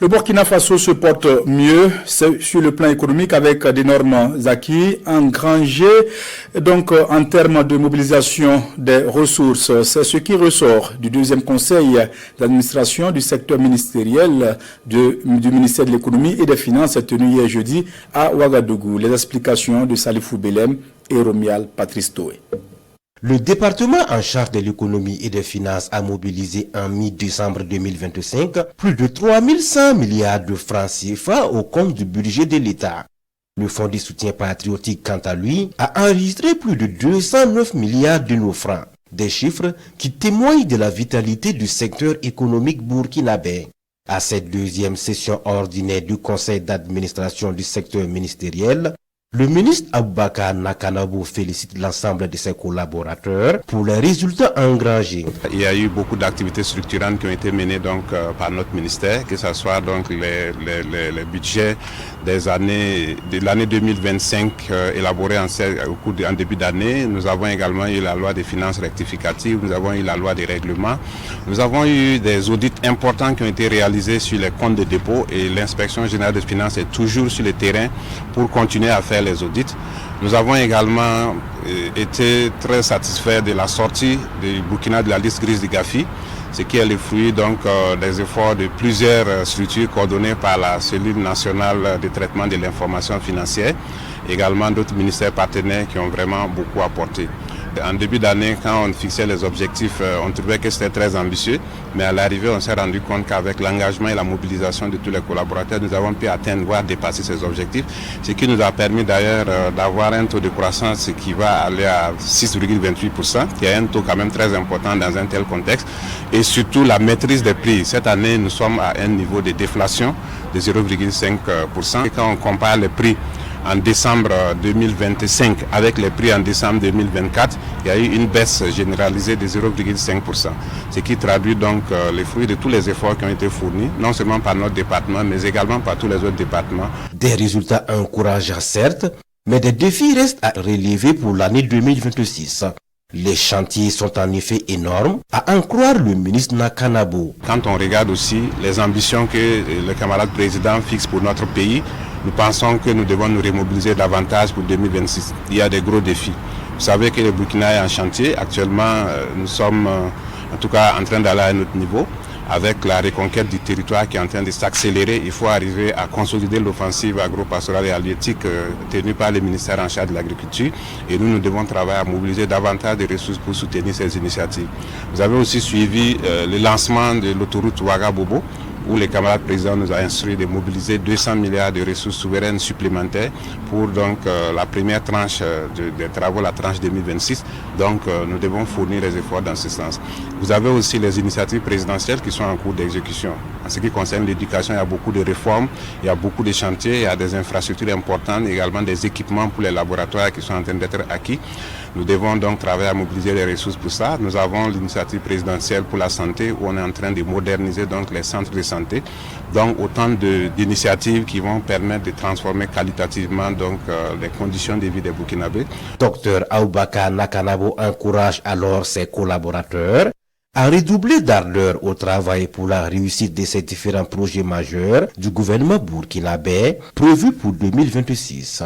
Le Burkina Faso se porte mieux sur le plan économique avec d'énormes acquis engrangés donc en termes de mobilisation des ressources. C'est ce qui ressort du deuxième conseil d'administration du secteur ministériel du ministère de l'économie et des finances tenu hier jeudi à Ouagadougou. Les explications de Salifou Belem et Romial Patrice Toé. Le département en charge de l'économie et des finances a mobilisé en mi-décembre 2025 plus de 3100 milliards de francs CFA au compte du budget de l'État. Le Fonds de soutien patriotique, quant à lui, a enregistré plus de 209 milliards de nos francs. Des chiffres qui témoignent de la vitalité du secteur économique burkinabé. À cette deuxième session ordinaire du conseil d'administration du secteur ministériel, le ministre Aboubakar Nakanabou félicite l'ensemble de ses collaborateurs pour les résultats engrangés. Il y a eu beaucoup d'activités structurantes qui ont été menées donc par notre ministère, que ce soit donc les budgets des années de l'année 2025 élaborés en début d'année. Nous avons également eu la loi des finances rectificatives, nous avons eu la loi des règlements, nous avons eu des audits importants qui ont été réalisés sur les comptes de dépôt et l'inspection générale des finances est toujours sur le terrain pour continuer à faire les audits. Nous avons également été très satisfaits de la sortie du Burkina de la liste grise du Gafi, ce qui est le fruit donc des efforts de plusieurs structures coordonnées par la cellule nationale de traitement de l'information financière, également d'autres ministères partenaires qui ont vraiment beaucoup apporté. En début d'année, quand on fixait les objectifs, on trouvait que c'était très ambitieux, mais à l'arrivée, on s'est rendu compte qu'avec l'engagement et la mobilisation de tous les collaborateurs, nous avons pu atteindre, voire dépasser ces objectifs, ce qui nous a permis d'ailleurs d'avoir un taux de croissance qui va aller à 6,28%, qui est un taux quand même très important dans un tel contexte, et surtout la maîtrise des prix. Cette année, nous sommes à un niveau de déflation de 0,5%, et quand on compare les prix en décembre 2025 avec les prix en décembre 2024, il y a eu une baisse généralisée de 0,5%. Ce qui traduit donc les fruits de tous les efforts qui ont été fournis, non seulement par notre département, mais également par tous les autres départements. Des résultats encourageants certes, mais des défis restent à relever pour l'année 2026. Les chantiers sont en effet énormes, à en croire le ministre Nakanabou. Quand on regarde aussi les ambitions que le camarade président fixe pour notre pays, nous pensons que nous devons nous remobiliser davantage pour 2026. Il y a des gros défis. Vous savez que le Burkina est en chantier. Actuellement, nous sommes en tout cas en train d'aller à un autre niveau. Avec la reconquête du territoire qui est en train de s'accélérer, il faut arriver à consolider l'offensive agro-pastorale et halieutique tenue par le ministère en charge de l'agriculture. Et nous devons travailler à mobiliser davantage de ressources pour soutenir ces initiatives. Vous avez aussi suivi le lancement de l'autoroute Ouagabobo, où le camarade président nous a instruit de mobiliser 200 milliards de ressources souveraines supplémentaires pour donc la première tranche des travaux, la tranche 2026. Donc nous devons fournir les efforts dans ce sens. Vous avez aussi les initiatives présidentielles qui sont en cours d'exécution. En ce qui concerne l'éducation, il y a beaucoup de réformes, il y a beaucoup de chantiers, il y a des infrastructures importantes, également des équipements pour les laboratoires qui sont en train d'être acquis. Nous devons donc travailler à mobiliser les ressources pour ça. Nous avons l'initiative présidentielle pour la santé où on est en train de moderniser donc les centres de santé. Donc autant d'initiatives qui vont permettre de transformer qualitativement donc les conditions de vie des Burkinabés. Dr Aboubakar Nakanabou encourage alors ses collaborateurs à redoubler d'ardeur au travail pour la réussite de ces différents projets majeurs du gouvernement burkinabé prévus pour 2026.